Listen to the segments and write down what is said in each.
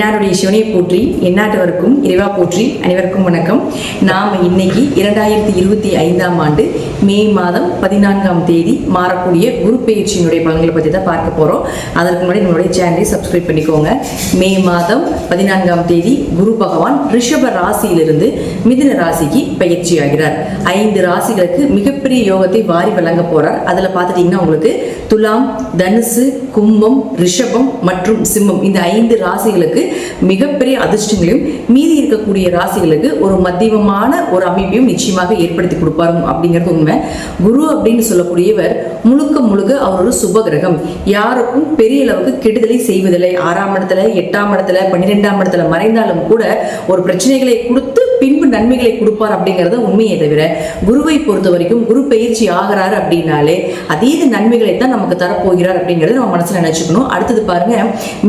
என்னாருடைய சிவனை போற்றி எந்நாட்டவருக்கும் இறைவா போற்றி. அனைவருக்கும் வணக்கம். நாம் இன்னைக்கு 2025ஆம் ஆண்டு மே மாதம் 14ஆம் தேதி மாறக்கூடிய குரு பெயர்ச்சியினுடைய பலன்களை பற்றி தான் பார்க்க போகிறோம். அதற்கு முன்னாடி நம்மளுடைய சேனலை சப்ஸ்கிரைப் பண்ணிக்கோங்க. மே மாதம் 14ஆம் தேதி குரு பகவான் ரிஷப ராசியிலிருந்து மிதுன ராசிக்கு பயிற்சி ஆகிறார். 5 ராசிகளுக்கு மிகப்பெரிய யோகத்தை வாரி வழங்க போறார். அதில் பார்த்துட்டீங்கன்னா உங்களுக்கு துலாம், தனுசு, கும்பம், ரிஷபம் மற்றும் சிம்மம் இந்த 5 ராசிகளுக்கு மிகப்பெரிய அதிர்ஷ்டங்களையும் மீதி இருக்கக்கூடிய ராசிகளுக்கு ஒரு மத்தியமமான ஒரு அமைப்பையும் நிச்சயமாக ஏற்படுத்தி கொடுப்பாரு அப்படிங்கிறது உண்மை. குரு அப்படின்னு சொல்லக்கூடியவர் முழுக்க முழுக்க அவர் ஒரு சுப கிரகம். யாருக்கும் பெரிய அளவுக்கு கெடுதலை செய்வதில்லை. 6ஆம் இடத்துல, 8ஆம் இடத்துல, 12ஆம் இடத்துல மறைந்தாலும் கூட ஒரு பிரச்சனைகளை கொடுத்து பின்பு நன்மைகளை கொடுப்பார் அப்படிங்கறத உண்மையை தவிர, குருவை பொறுத்த வரைக்கும் குரு பயிற்சி ஆகிறாரு அப்படின்னாலே அதீத நன்மைகளை தான் நமக்கு தரப்போகிறார் அப்படிங்கறத நம்ம மனசுல நினைச்சுக்கணும். அடுத்தது பாருங்க,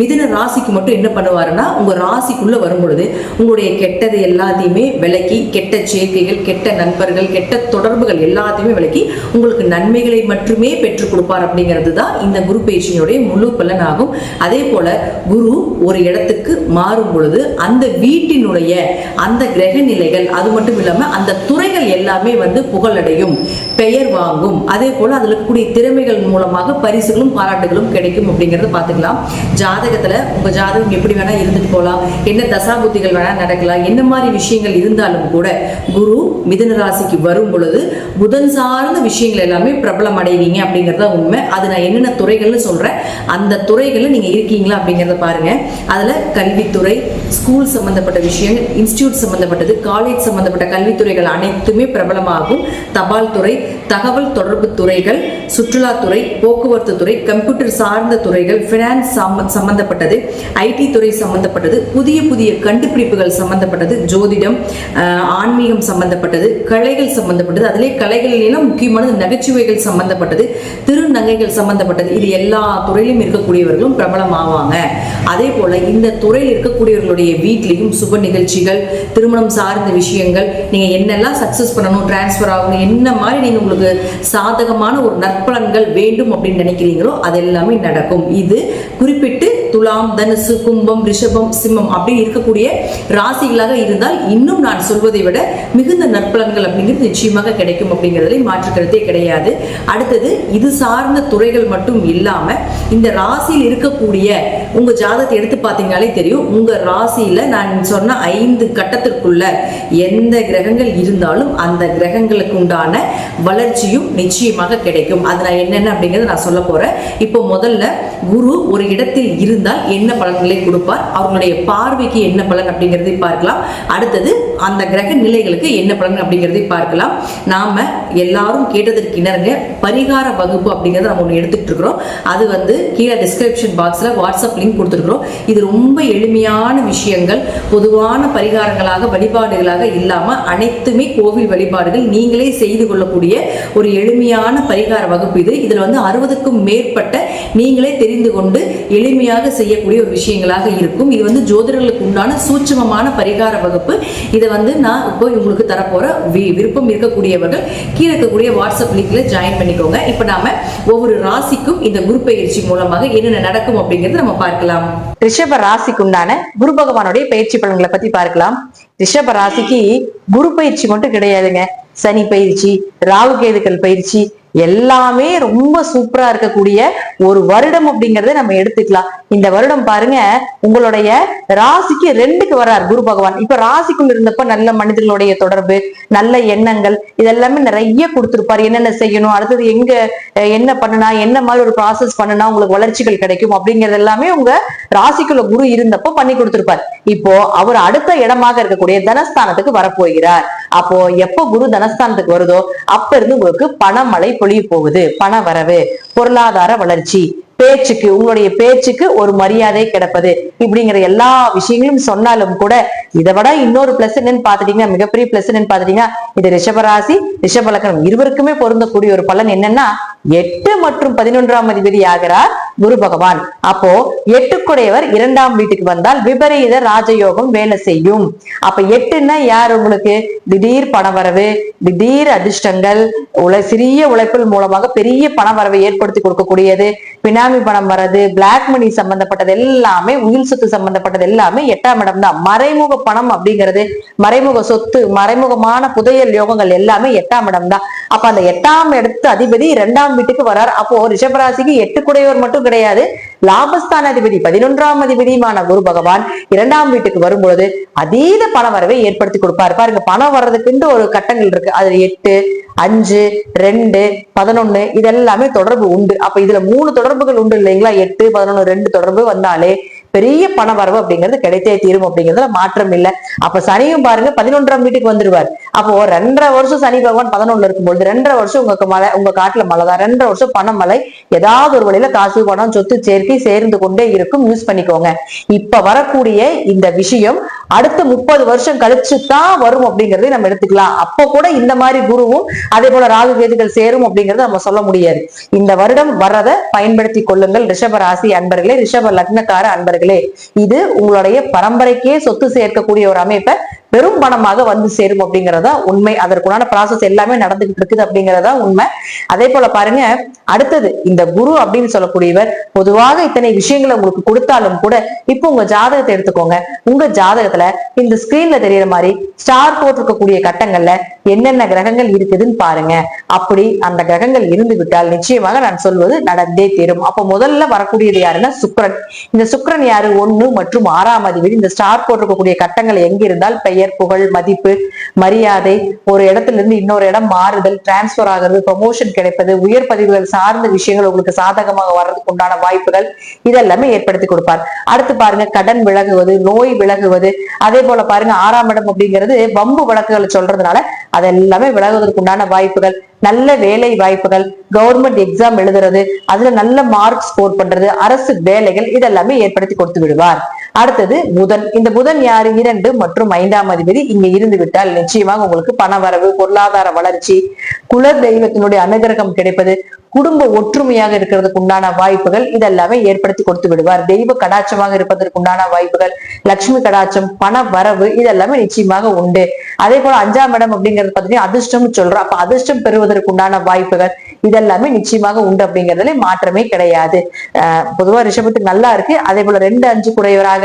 மிதுன ராசிக்கு மட்டும் என்ன பண்ணுவாருன்னா, உங்க ராசிக்குள்ள வரும் பொழுது உங்களுடைய கெட்டது எல்லாத்தையுமே விலக்கி, கெட்ட சேர்க்கைகள், கெட்ட நண்பர்கள், கெட்ட தொடர்புகள் எல்லாத்தையுமே விலக்கி உங்களுக்கு நன்மைகளை மட்டுமே பெற்றுக் கொடுப்பார் அப்படிங்கிறது தான் இந்த குரு பயிற்சியினுடைய முழு பலன் ஆகும். அதே போல குரு ஒரு இடத்துக்கு மாறும் பொழுது அந்த வீட்டினுடைய அந்த கிரக நிலைகள், அது மட்டும் இல்லாம அந்த துறைகள் எல்லாமே புகழடையும், பெயர் வாங்கும். அதே போல அதுல கூடிய திறமைகள் மூலமாக பரிசுகளும் பாராட்டுகளும் கிடைக்கும் அப்படிங்கறத பாத்துக்கலாம். ஜாதகத்துல உங்க ஜாதகம் எப்படி வேணா இருந்துட்டு போகலாம், என்ன தசாபுத்திகள் வேணா நடக்கலாம், என்ன மாதிரி விஷயங்கள் இருந்தாலும் கூட குரு மிதுன ராசிக்கு வரும் பொழுது புதன் சார்ந்த விஷயங்கள் எல்லாமே பிரபலம் அடைவீங்க அப்படிங்கறத உண்மை. அது நான் என்னென்ன துறைகள்னு சொல்றேன், அந்த துறைகள்ல நீங்க இருக்கீங்களா அப்படிங்கறத பாருங்க. அதுல கல்வித்துறை, ஸ்கூல் சம்பந்தப்பட்ட விஷயங்கள், இன்ஸ்டிடியூட் சம்பந்தப்பட்டது, காலேஜ் சம்பந்தப்பட்ட கல்வித்துறைகள் அனைத்துமே பிரபலமாகும். தபால் துறை, தகவல் தொடர்பு துறைகள், சுற்றுலாத்துறை, போக்குவரத்து துறை, கம்ப்யூட்டர் சார்ந்த துறைகள், பினான்ஸ் சம்பந்தப்பட்டது, ஐடி துறை சம்பந்தப்பட்டது, புதிய புதிய கண்டுபிடிப்புகள் சம்பந்தப்பட்டது, ஜோதிடம், ஆன்மீகம் சம்பந்தப்பட்டது, கலைகள் சம்பந்தப்பட்டது, அதிலே கலைகளிலும் முக்கியமானது நகைச்சுவைகள் சம்பந்தப்பட்டது, திருநங்கைகள் சம்பந்தப்பட்டது, இது எல்லா துறையிலும் இருக்கக்கூடியவர்களும் பிரபலம் ஆவாங்க. அதே போல இந்த துறையில் இருக்கக்கூடியவர்களுடைய வீட்லையும் சுப நிகழ்ச்சிகள், திருமணம் சார்ந்த விஷயங்கள், நீங்க என்னெல்லாம் சக்சஸ் பண்ணணும், டிரான்ஸ்பர் ஆகணும், என்ன மாதிரி நீங்க உங்களுக்கு சாதகமான ஒரு நற்பலன்கள் வேண்டும் அப்படின்னு நினைக்கிறீங்களோ அது எல்லாமே நடக்கும். இது குறிப்பிட்டு துலாம், தனுசு, கும்பம், ரிஷபம், சிம்மம் அப்படின்னு இருக்கக்கூடிய ராசிகளாக இருந்தால் இன்னும் நான் சொல்வதை விட மிகுந்த நற்பலன்கள் அப்படிங்கிறது நிச்சயமாக கிடைக்கும் அப்படிங்கிறதுல மாற்றுக்கிறதே கிடையாது. அடுத்தது இது சார்ந்த துறைகள் மட்டும் இல்லாம இந்த ராசியில் இருக்கக்கூடிய உங்க ஜாதகத்தை எடுத்து பார்த்தீங்கன்னாலே தெரியும். உங்க ராசியில நான் சொன்ன 5 கட்டத்திற்குள்ள எந்த கிரகங்கள் இருந்தாலும் அந்த கிரகங்களுக்கு உண்டான வளர்ச்சியும் நிச்சயமாக கிடைக்கும். அது நான் என்னென்ன அப்படிங்கறத நான் சொல்ல போறேன். இப்போ முதல்ல குரு ஒரு இடத்தில் இருந்தால் என்ன பலன்களை கொடுப்பார், அவர்களுடைய பார்வைக்கு என்ன பலன் அப்படிங்கிறதை பார்க்கலாம். அடுத்தது அந்த கிரக நிலைகளுக்கு என்ன பலன் அப்படிங்கிறதை பார்க்கலாம். நாம எல்லாரும் கேட்டதற்கு இணங்க பரிகார வகுப்பு அப்படிங்கறத நம்ம ஒன்று எடுத்துட்டு இருக்கிறோம். அது கீழே டிஸ்கிரிப்ஷன் பாக்ஸ்ல வாட்ஸ்அப் லிங்க் கொடுத்துருக்கிறோம். இது ரொம்ப எளிமையான விஷயங்கள், பொதுவான பரிகாரங்களாக, வழிபாடுகளாக இல்லாம அனைத்துமே கோவில் வழிபாடுகள், நீங்களே செய்து கொள்ளக்கூடிய ஒரு எளிமையான பரிகார வகுப்பு இது. இதுல 60க்கும் மேற்பட்ட நீங்களே தெரிந்து கொண்டு எளிமையாக செய்யக்கூடிய ஒரு விஷயங்களாக இருக்கும். இது ஜோதிடர்களுக்கு உண்டான சூட்சமமான பரிகார வகுப்பு. இதை நான் இப்போ உங்களுக்கு தரப்போற விருப்பம் இருக்கக்கூடியவர்கள் கீழே இருக்கக்கூடிய வாட்ஸ்அப் லிங்க்ல ஜாயின் பண்ணிக்கோங்க. இப்ப நாம ஒவ்வொரு ராசிக்கும் இந்த குரு பயிற்சி மூலமாக என்னென்ன நடக்கும் அப்படிங்கறத நம்ம பார்க்கலாம். ரிஷப ராசிக்கு உண்டான குரு பகவானுடைய பயிற்சி பலன்களை பத்தி பார்க்கலாம். ரிஷப ராசிக்கு குரு பயிற்சி மட்டும் கிடையாதுங்க, சனி பயிற்சி, ராகு கேதுக்கள் பயிற்சி எல்லாமே ரொம்ப சூப்பரா இருக்கக்கூடிய ஒரு வருடம் அப்படிங்கறத நம்ம எடுத்துக்கலாம். இந்த வருடம் பாருங்க, உங்களுடைய ராசிக்கு 2க்கு வர்றார் குரு பகவான். இப்ப ராசிக்குள்ள இருந்தப்ப நல்ல மனிதர்களுடைய தொடர்பு, நல்ல எண்ணங்கள், இதெல்லாமே நிறைய கொடுத்திருப்பாரு. என்னென்ன செய்யணும், அடுத்தது எங்க என்ன பண்ணுனா, என்ன மாதிரி ஒரு ப்ராசஸ் பண்ணுனா உங்களுக்கு வளர்ச்சிகள் கிடைக்கும் அப்படிங்கறது எல்லாமே உங்க ராசிக்குள்ள குரு இருந்தப்போ பண்ணி கொடுத்திருப்பார். இப்போ அவர் அடுத்த இடமாக இருக்கக்கூடிய தனஸ்தானத்துக்கு வரப்போகிறார். அப்போ எப்போ குரு தனஸ்தானத்துக்கு வருதோ அப்ப இருந்து உங்களுக்கு பணமழை பொழிய போகுது. பண வரவு, பொருளாதார வளர்ச்சி, பேச்சுக்கு, உங்களுடைய பேச்சுக்கு ஒரு மரியாதை கிடைப்பது, இப்படிங்கிற எல்லா விஷயங்களும் சொன்னாலும் கூட இதை விட இன்னொரு பிளஸ் என்னன்னு பாத்துட்டீங்கன்னா, மிகப்பெரிய பிளஸ் என்னன்னு பாத்துட்டீங்கன்னா, இது ரிஷபராசி, ரிஷப லக்னம் இருவருக்குமே பொருந்தக்கூடிய ஒரு பலன் என்னன்னா, 8 மற்றும் 11ஆம் அதிபதி ஆகிறார் குரு பகவான். அப்போ எட்டுக்குடையவர் இரண்டாம் வீட்டுக்கு வந்தால் விபரீத ராஜயோகம் வேலை செய்யும். அப்ப எட்டுன்னா யார்? உங்களுக்கு திடீர் பணவரவு, திடீர் அதிர்ஷ்டங்கள், சிறிய உழைப்பில் மூலமாக பெரிய பணவரவை ஏற்படுத்தி கொடுக்கக்கூடியது, பினாமி பணம் வர்றது, பிளாக் மணி சம்பந்தப்பட்டது எல்லாமே, உயில் சொத்து சம்பந்தப்பட்டது எல்லாமே 8ஆம் இடம் தான். மறைமுக பணம் அப்படிங்கிறது, மறைமுக சொத்து, மறைமுகமான புதையல் யோகங்கள் எல்லாமே 8ஆம் இடம் தான். அப்ப அந்த 8ஆம் இடத்து அதிபதி 2ஆம் வீட்டுக்கு வரார். அப்போ ரிஷபராசிக்கு 8 மட்டும் கிடையாது, லாபஸ்தான அதிபதி 11ஆம் அதிபதியுமான குரு பகவான் 2ஆம் வீட்டுக்கு வரும்பொழுது அதீத பண வரவை ஏற்படுத்தி கொடுப்பாரு. பாருங்க, பணம் வர்றதுக்கு ஒரு கட்டங்கள் இருக்கு. அதுல 8, 5, 2, 11 இதெல்லாமே தொடர்பு உண்டு. அப்ப இதுல 3 தொடர்புகள் உண்டு இல்லைங்களா? 8, 11, 2 தொடர்பு வந்தாலே பெரிய பண வரவு அப்படிங்கிறது கிடைத்தே தீரும் அப்படிங்கிறதுல மாற்றம் இல்லை. அப்ப சனியும் பாருங்க 11ஆம் வீட்டுக்கு வந்துருவார். அப்போ 2.5 வருஷம் சனி பகவான் 11ல இருக்கும்போது 2.5 வருஷம் உங்களுக்கு மழை, உங்க காட்டுல மழை தான். 2.5 வருஷம் பணம் மழை, ஏதாவது ஒரு வழியில காசு பணம் சொத்து சேர்க்கை சேர்ந்து கொண்டே இருக்கும். யூஸ் பண்ணிக்கோங்க. இப்ப வரக்கூடிய இந்த விஷயம் அடுத்த 30 வருஷம் கழிச்சு தான் வரும் அப்படிங்கறதை நம்ம எடுத்துக்கலாம். அப்போ கூட இந்த மாதிரி குருவும் அதே போல ராகு கேதுகள் சேரும் அப்படிங்கறத நம்ம சொல்ல முடியாது. இந்த வருடம் வர்றதை பயன்படுத்தி கொள்ளுங்கள் ரிஷப ராசி அன்பர்களே, ரிஷப லக்னக்கார அன்பர்களே. இது உங்களுடைய பரம்பரைக்கே சொத்து சேர்க்கக்கூடிய ஒரு அமைப்பை பெரும் பணமாக வந்து சேரும் அப்படிங்கறதா உண்மை. அதற்குண்டான ப்ராசஸ் எல்லாமே நடந்துகிட்டு இருக்குது அப்படிங்கறதா உண்மை. அதே போல பாருங்க, அடுத்தது இந்த குரு அப்படின்னு சொல்லக்கூடியவர் பொதுவாக இத்தனை விஷயங்களை உங்களுக்கு கொடுத்தாலும் கூட இப்ப உங்க ஜாதகத்தை எடுத்துக்கோங்க. உங்க ஜாதகத்துல இந்த ஸ்கிரீன்ல தெரியற மாதிரி ஸ்டார் போட்டிருக்கக்கூடிய கட்டங்கள்ல என்னென்ன கிரகங்கள் இருக்குதுன்னு பாருங்க. அப்படி அந்த கிரகங்கள் இருந்து விட்டால் நிச்சயமாக நான் சொல்வது நடந்தே தீரும். அப்ப முதல்ல வரக்கூடியது யாருன்னா சுக்கிரன். இந்த சுக்கிரன் யாரு? 1 மற்றும் 6ஆம் அதிபதி. இந்த ஸ்டார் போட்டிருக்கக்கூடிய கட்டங்கள் எங்க இருந்தால் பெயர், புகழ், மதிப்பு, மரியாதை, ஒரு இடத்துல இருந்து இன்னொரு இடம் மாறுதல், டிரான்ஸ்பர் ஆகிறது, ப்ரமோஷன் கிடைப்பது, உயர் பதிவுகள் சார்ந்த விஷயங்கள் உங்களுக்கு சாதகமாக வர்றதுக்கு உண்டான வாய்ப்புகள் இதெல்லாமே ஏற்படுத்தி கொடுப்பார். அடுத்து பாருங்க, கடன் விலகுவது, நோய் விலகுவது. அதே போல பாருங்க, 6ஆம் இடம் அப்படிங்கிறது வம்பு வழக்குகளை சொல்றதுனால அதெல்லாமே விலகுவதற்கு உண்டான வாய்ப்புகள், நல்ல வேலை வாய்ப்புகள், கவர்மெண்ட் எக்ஸாம் எழுதுறது, அதுல நல்ல மார்க் ஸ்கோர் பண்றது, அரசு வேலைகள் இதெல்லாமே ஏற்படுத்தி கொடுத்து விடுவார். அடுத்தது புதன். இந்த புதன் யாரு? 2 மற்றும் 5ஆம் அதிபதி. இங்க இருந்து விட்டால் நிச்சயமாக உங்களுக்கு பண வரவு, பொருளாதார வளர்ச்சி, குல தெய்வத்தினுடைய அனுகிரகம் கிடைப்பது, குடும்ப ஒற்றுமையாக இருக்கிறதுக்கு உண்டான வாய்ப்புகள் இதெல்லாமே ஏற்படுத்தி கொடுத்து விடுவார். தெய்வ கடாட்சமாக இருப்பதற்கு உண்டான வாய்ப்புகள், லட்சுமி கடாட்சம், பண வரவு இதெல்லாமே நிச்சயமாக உண்டு. அதே போல 5ஆம் இடம் அப்படிங்கிறது பாத்தீங்கன்னா அதிர்ஷ்டம் சொல்றோம். அப்ப அதிர்ஷ்டம் பெறுவதற்கு உண்டான வாய்ப்புகள் இதெல்லாமே நிச்சயமாக உண்டு அப்படிங்கிறதுல மாற்றமே கிடையாது. பொதுவா ரிஷபத்துக்கு நல்லா இருக்கு. அதே போல 2, 5 குடையவராக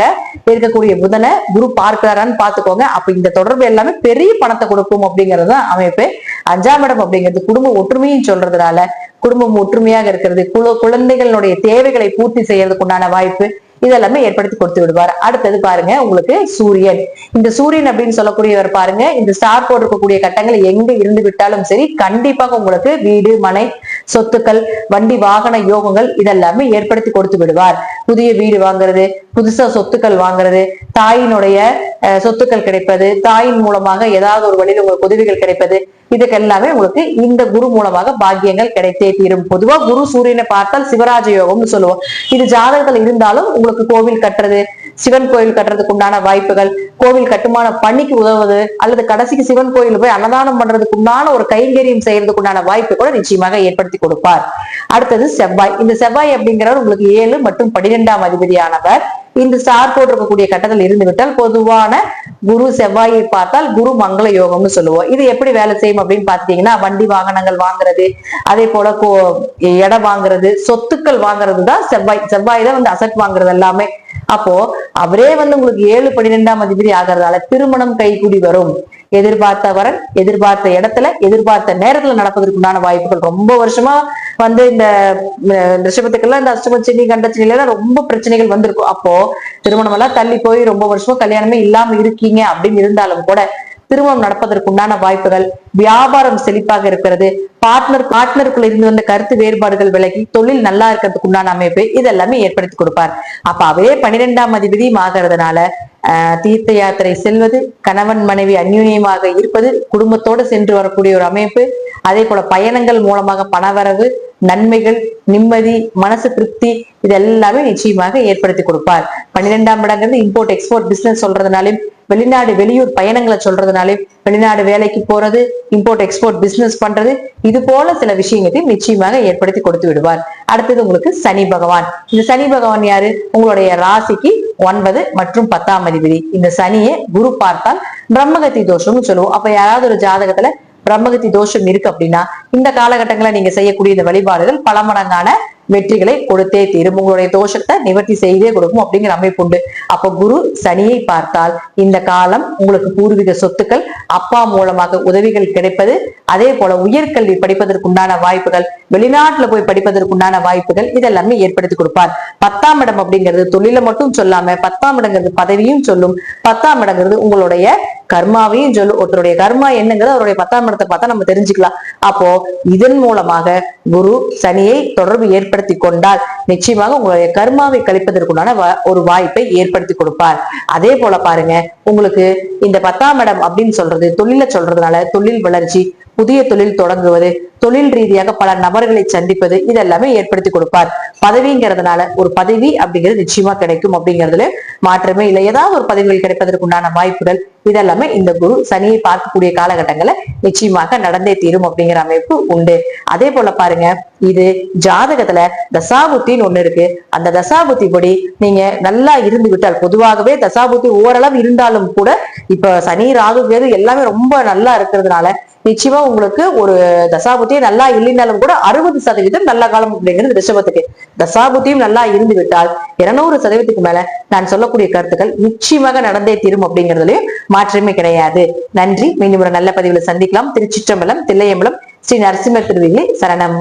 இருக்கக்கூடிய புதனை குரு பார்க்கிறாரான்னு பாத்துக்கோங்க. அப்ப இந்த தொடர்பு எல்லாமே பெரிய பணத்தை கொடுக்கும் அப்படிங்கிறது தான் அமைப்பு. 5ஆம் இடம் அப்படிங்கிறது குடும்ப ஒற்றுமையும் சொல்றதுனால குடும்பம் ஒற்றுமையாக இருக்கிறது, குழந்தைகளுடைய தேவைகளை பூர்த்தி செய்யறதுக்கு உண்டான வாய்ப்பு இதெல்லாமே ஏற்படுத்தி கொடுத்து விடுவார். அடுத்தது பாருங்க, உங்களுக்கு சூரியன். இந்த சூரியன் அப்படின்னு சொல்லக்கூடியவர் பாருங்க, இந்த ஸ்டார் போட்டிருக்கக்கூடிய கட்டங்கள் எங்க இருந்து விட்டாலும் சரி கண்டிப்பாக உங்களுக்கு வீடு, மனை, சொத்துக்கள், வண்டி, வாகன யோகங்கள் இதெல்லாமே ஏற்படுத்தி கொடுத்து விடுவார். புதிய வீடு வாங்குறது, புதுசா சொத்துக்கள் வாங்குறது, தாயினுடைய சொத்துக்கள் கிடைப்பது, தாயின் மூலமாக ஏதாவது ஒரு வழியில் உங்களுக்கு உதவிகள் கிடைப்பது, இதுக்கு எல்லாமே உங்களுக்கு இந்த குரு மூலமாக பாக்கியங்கள் கிடைத்தே தீரும். பொதுவா குரு சூரியனை பார்த்தால் சிவராஜ யோகம்னு சொல்லுவோம். இது ஜாதகத்துல இருந்தாலும் உங்களுக்கு கோவில் கட்டுறது, சிவன் கோயில் கட்டுறதுக்கு உண்டான வாய்ப்புகள், கோவில் கட்டுமான பணிக்கு உதவுவது, அல்லது கடைசிக்கு சிவன் கோயில் போய் அன்னதானம் பண்றதுக்கு உண்டான ஒரு கைங்கரியம் செய்யறதுக்கு உண்டான வாய்ப்பு கூட நிச்சயமாக ஏற்படுத்தி கொடுப்பார். அடுத்தது செவ்வாய். இந்த செவ்வாய் அப்படிங்கிறவர் உங்களுக்கு 7 மற்றும் 12ஆம் அதிபதியானவர். இந்த ஸ்டார் போட்டிருக்கக்கூடிய கட்டத்தில் இருந்து விட்டால் பொதுவான குரு செவ்வாயை பார்த்தால் குரு மங்கள யோகம்னு சொல்லுவோம். இது எப்படி வேலை செய்யும் அப்படின்னு பாத்தீங்கன்னா, வண்டி வாகனங்கள் வாங்குறது, அதே போல இடம் வாங்குறது, சொத்துக்கள் வாங்குறது தான் செவ்வாய் தான் அசட் வாங்குறது எல்லாமே. அப்போ அவரே உங்களுக்கு 7, 12ஆம் அதிபதி ஆகிறதால திருமணம் கைகூடி வரும். எதிர்பார்த்த வரன் எதிர்பார்த்த இடத்துல எதிர்பார்த்த நேரத்துல நடப்பதற்கு உண்டான வாய்ப்புகள். ரொம்ப வருஷமா இந்த ரிஷபத்துக்கெல்லாம் இந்த அஷ்டமச்சனி கண்டச்சனில எல்லாம் ரொம்ப பிரச்சனைகள் வந்திருக்கும். அப்போ திருமணம் எல்லாம் தள்ளி போய் ரொம்ப வருஷமா கல்யாணமே இல்லாம இருக்கீங்க அப்படின்னு இருந்தாலும் கூட திருமணம் நடப்பதற்கு உண்டான வாய்ப்புகள், வியாபாரம் செழிப்பாக இருக்கிறது, பார்ட்னருக்குள்ள இருந்து வந்த கருத்து வேறுபாடுகள் விலகி தொழில் நல்லா இருக்கிறதுக்கு உண்டான அமைப்பு இதெல்லாமே ஏற்படுத்தி கொடுப்பார். அப்ப அவரே 12ஆம் அதிபதியும் ஆகிறதுனால தீர்த்த யாத்திரை செல்வது, கணவன் மனைவி அந்யூன்யமாக இருப்பது, குடும்பத்தோடு சென்று வரக்கூடிய ஒரு அமைப்பு, அதே போல பயணங்கள் மூலமாக பணவரவு, நன்மைகள், நிம்மதி, மனசு திருப்தி இதெல்லாமே நிச்சயமாக ஏற்படுத்தி கொடுப்பார். 12ஆம் இடங்கிறது இம்போர்ட் எக்ஸ்போர்ட் பிசினஸ் சொல்றதுனாலும் வெளிநாடு வெளியூர் பயணங்களை சொல்றதுனாலே வெளிநாடு வேலைக்கு போறது, இம்போர்ட் எக்ஸ்போர்ட் பிசினஸ் பண்றது, இது போல சில விஷயங்களையும் நிச்சயமாக ஏற்படுத்தி கொடுத்து விடுவார். அடுத்தது உங்களுக்கு சனி பகவான். இந்த சனி பகவான் யாரு? உங்களுடைய ராசிக்கு 9 மற்றும் 10ஆம் அதிபதி. இந்த சனியை குரு பார்த்தால் பிரம்மகத்தி தோஷம்னு சொல்லுவோம். அப்ப யாராவது ஒரு ஜாதகத்துல பிரம்மகத்தி தோஷம் இருக்கு அப்படின்னா இந்த காலகட்டங்களை நீங்க செய்யக்கூடிய இந்த வழிபாடுகள் பல மடங்கான வெற்றிகளை கொடுத்தே தீரும். உங்களுடைய தோஷத்தை நிவர்த்தி செய்தே கொடுக்கும் அப்படிங்கிற அமைப்பு உண்டு. அப்ப குரு சனியை பார்த்தால் இந்த காலம் உங்களுக்கு பூர்வீக சொத்துக்கள், அப்பா மூலமாக உதவிகள் கிடைப்பது, அதே போல உயர்கல்வி படிப்பதற்குண்டான வாய்ப்புகள், வெளிநாட்டுல போய் படிப்பதற்குண்டான வாய்ப்புகள், இதெல்லாமே ஏற்படுத்தி கொடுப்பார். 10ஆம் இடம் அப்படிங்கிறது தொழில மட்டும் சொல்லாம 10ஆம் இடங்கிறது பதவியும் சொல்லும். 10ஆம் இடங்கிறது உங்களுடைய கர்மாவையும் சொல்லும். ஒருத்தருடைய கர்மா என்னங்கிறது அவருடைய 10ஆம் இடத்தை பார்த்தா நம்ம தெரிஞ்சுக்கலாம். அப்போ இதன் மூலமாக குரு சனியை தொடர்பு ஏற்படுத்தி கொண்டால் நிச்சயமாக உங்களுடைய கர்மாவை கழிப்பதற்குண்டான ஒரு வாய்ப்பை ஏற்படுத்தி கொடுப்பார். அதே போல பாருங்க, உங்களுக்கு இந்த 10ஆம் இடம் அப்படின்னு சொல்றது தொழில சொல்றதுனால தொழில் வளர்ச்சி, புதிய தொழில் தொடங்குவது, தொழில் ரீதியாக பல நபர்களை சந்திப்பது, இதெல்லாமே ஏற்படுத்தி கொடுப்பார். பதவிங்கிறதுனால ஒரு பதவி அப்படிங்கிறது நிச்சயமா கிடைக்கும் அப்படிங்கிறதுல மாற்றமே இல்லை. ஏதாவது ஒரு பதவிகள் கிடைப்பதற்குண்டான வாய்ப்புகள் இதெல்லாமே இந்த குரு சனியை பார்க்கக்கூடிய காலகட்டங்கள்ல நிச்சயமாக நடந்தே தீரும் அப்படிங்கிற அமைப்பு உண்டு. அதே போல பாருங்க, இது ஜாதகத்துல தசாபுத்தின்னு ஒண்ணு இருக்கு. அந்த தசாபுத்தி படி நீங்க நல்லா இருந்து விட்டால், பொதுவாகவே தசாபுத்தி ஓரளவு இருந்தாலும் கூட இப்ப சனி ராகு கேது எல்லாமே ரொம்ப நல்லா இருக்கிறதுனால நிச்சயமா உங்களுக்கு ஒரு தசாபுத்தியே நல்லா இல்லைனாலும் கூட 60% நல்ல காலம் அப்படிங்கிறது ரிஷபத்துக்கு. தசாபுத்தியும் நல்லா இருந்து விட்டால் 200% மேல நான் சொல்லக்கூடிய கருத்துக்கள் நிச்சயமாக நடந்தே தீரும் அப்படிங்கிறதுலயும் மாற்றமே கிடையாது. நன்றி. மீண்டும் ஒரு நல்ல பதிவுல சந்திக்கலாம். திருச்சிற்றம்பலம், தில்லையம்பலம், ஸ்ரீ நரசிம்மர் திருவிழி சரணம்.